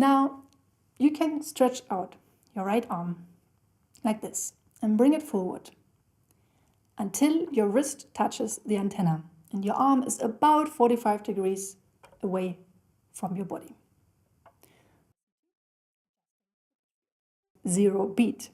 Now you can stretch out your right arm like this and bring it forward until your wrist touches the antenna and your arm is about 45 degrees away from your body. 0 beat.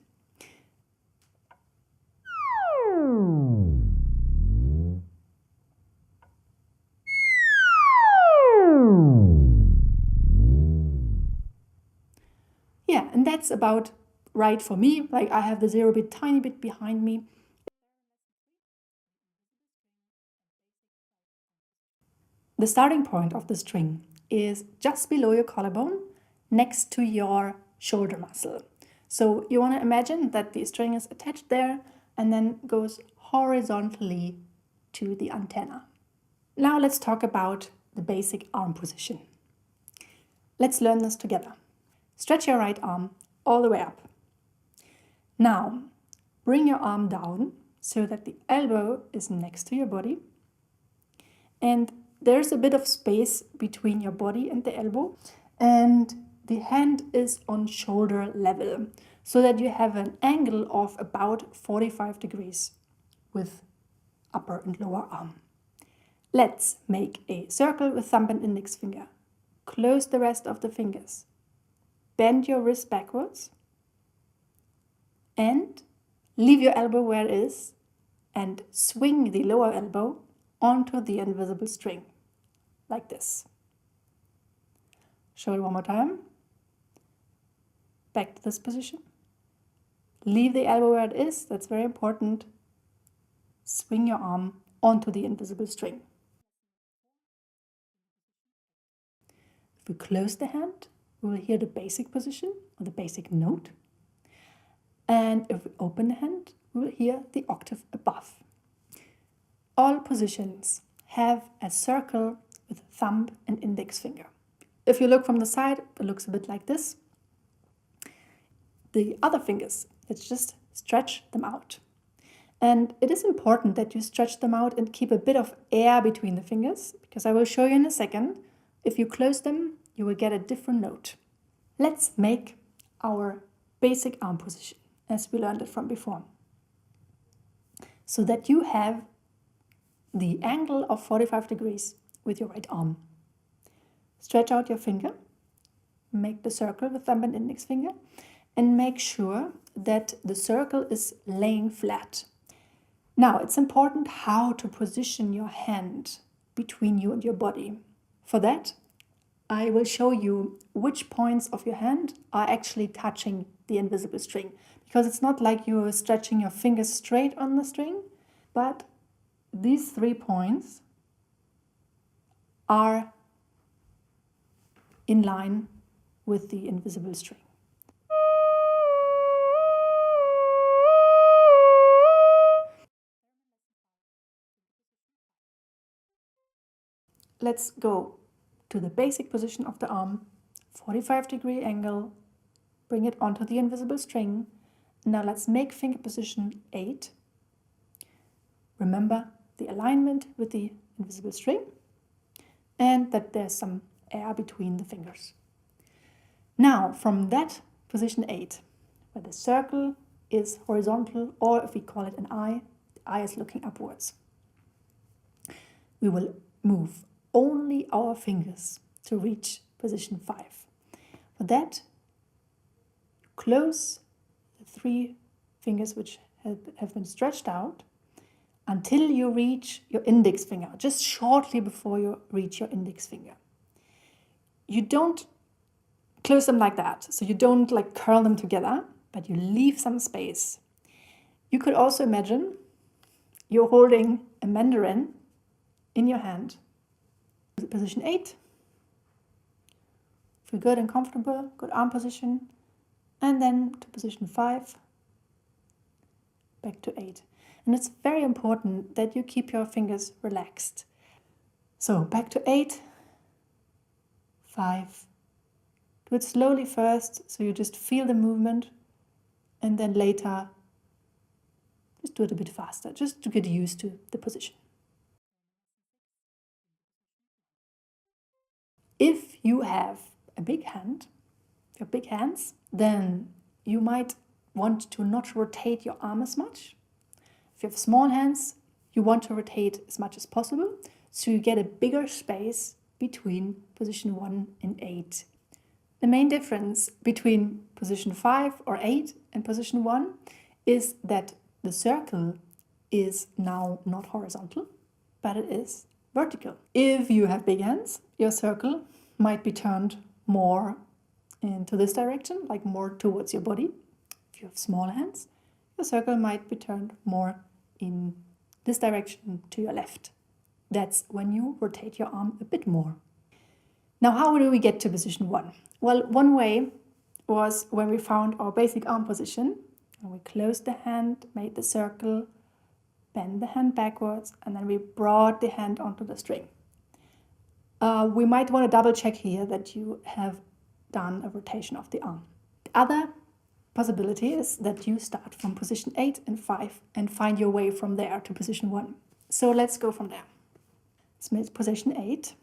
Yeah, and that's about right for me. Like I have the 0 beat tiny bit behind me. The starting point of the string is just below your collarbone, next to your shoulder muscle. So you want to imagine that the string is attached there and then goes horizontally to the antenna. Now let's talk about the basic arm position. Let's learn this together. Stretch your right arm all the way up. Now, bring your arm down so that the elbow is next to your body. And there's a bit of space between your body and the elbow. And the hand is on shoulder level so that you have an angle of about 45 degrees with upper and lower arm. Let's make a circle with thumb and index finger. Close the rest of the fingers. Bend your wrist backwards and leave your elbow where it is and swing the lower elbow onto the invisible string, like this. Show it one more time. Back to this position. Leave the elbow where it is, that's very important. Swing your arm onto the invisible string. If we close the hand, we will hear the basic position or the basic note. And if we open the hand, we will hear the octave above. All positions have a circle with thumb and index finger. If you look from the side, it looks a bit like this. The other fingers, let's just stretch them out. And it is important that you stretch them out and keep a bit of air between the fingers, because I will show you in a second. If you close them, you will get a different note. Let's make our basic arm position as we learned it from before, so that you have the angle of 45 degrees with your right arm. Stretch out your finger, make the circle with thumb and index finger, and make sure that the circle is laying flat. Now, it's important how to position your hand between you and your body. For that, I will show you which points of your hand are actually touching the invisible string, because it's not like you are stretching your fingers straight on the string, but these 3 points are in line with the invisible string. Let's go to the basic position of the arm, 45-degree angle, bring it onto the invisible string. Now let's make finger position 8. Remember the alignment with the invisible string and that there's some air between the fingers. Now from that position 8, where the circle is horizontal, or if we call it an eye, the eye is looking upwards, we will move only our fingers to reach position 5. For that, close the 3 fingers which have been stretched out until you reach your index finger, just shortly before you reach your index finger. You don't close them like that, so you don't like curl them together, but you leave some space. You could also imagine you're holding a mandarin in your hand. Position 8. Feel good and comfortable, good arm position. And then to position 5, back to 8. And it's very important that you keep your fingers relaxed. So back to 8, 5. Do it slowly first, so you just feel the movement. And then later, just do it a bit faster, just to get used to the position. If you have a big hand, your big hands, then you might want to not rotate your arm as much. If you have small hands, you want to rotate as much as possible, so you get a bigger space between position 1 and 8. The main difference between position 5 or 8 and position 1 is that the circle is now not horizontal, but it is vertical. If you have big hands, your circle might be turned more into this direction, like more towards your body. If you have small hands, your circle might be turned more in this direction to your left. That's when you rotate your arm a bit more. Now, how do we get to position 1? Well, one way was when we found our basic arm position, and we closed the hand, made the circle, bend the hand backwards, and then we brought the hand onto the string. We might want to double check here that you have done a rotation of the arm. The other possibility is that you start from position 8 and 5 and find your way from there to position 1. So let's go from there. Let's make position 8,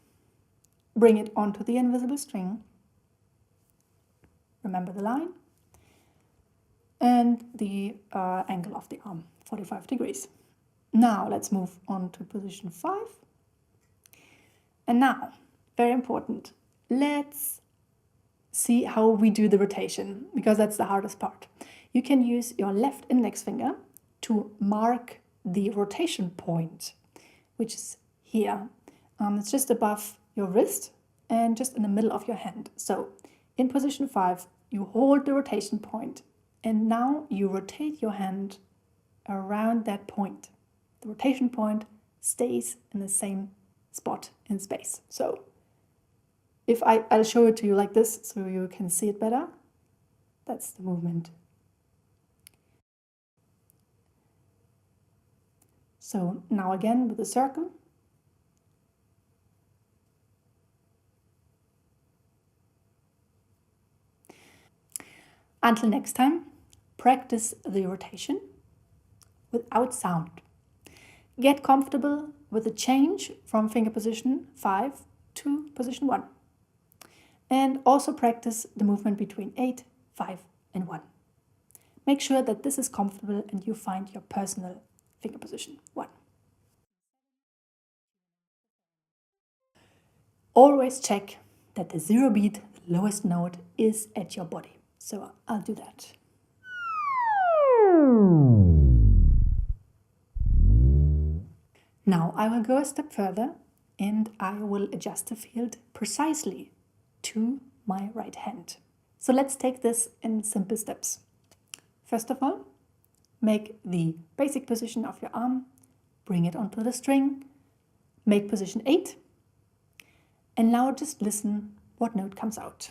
bring it onto the invisible string, remember the line, and the angle of the arm, 45 degrees. Now let's move on to position 5. And now, very important, let's see how we do the rotation, because that's the hardest part. You can use your left index finger to mark the rotation point, which is here. It's just above your wrist and just in the middle of your hand. So in position 5, you hold the rotation point, and now you rotate your hand around that point. The rotation point stays in the same spot in space. So if I'll show it to you like this so you can see it better. That's the movement. So now again with the circle. Until next time, practice the rotation without sound. Get comfortable with the change from finger position 5 to position 1. And also practice the movement between 8, 5 and 1. Make sure that this is comfortable and you find your personal finger position 1. Always check that the 0 beat, the lowest note, is at your body. So I'll do that. Now I will go a step further and I will adjust the field precisely to my right hand. So let's take this in simple steps. First of all, make the basic position of your arm, bring it onto the string, make position 8, and now just listen what note comes out.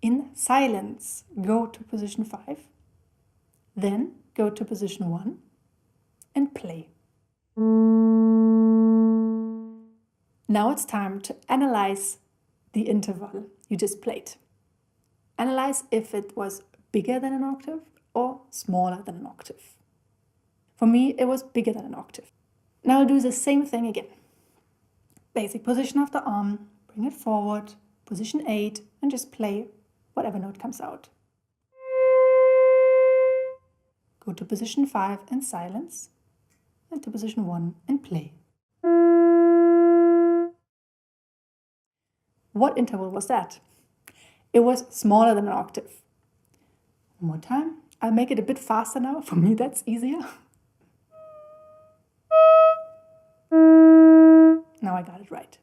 In silence, go to position 5, then go to position 1 and play. Now it's time to analyze the interval you just played. Analyze if it was bigger than an octave or smaller than an octave. For me, it was bigger than an octave. Now I'll do the same thing again. Basic position of the arm, bring it forward, position 8, and just play whatever note comes out. Go to position 5 and silence, and to position 1 and play. What interval was that? It was smaller than an octave. One more time. I'll make it a bit faster now. For me, that's easier. Now I got it right.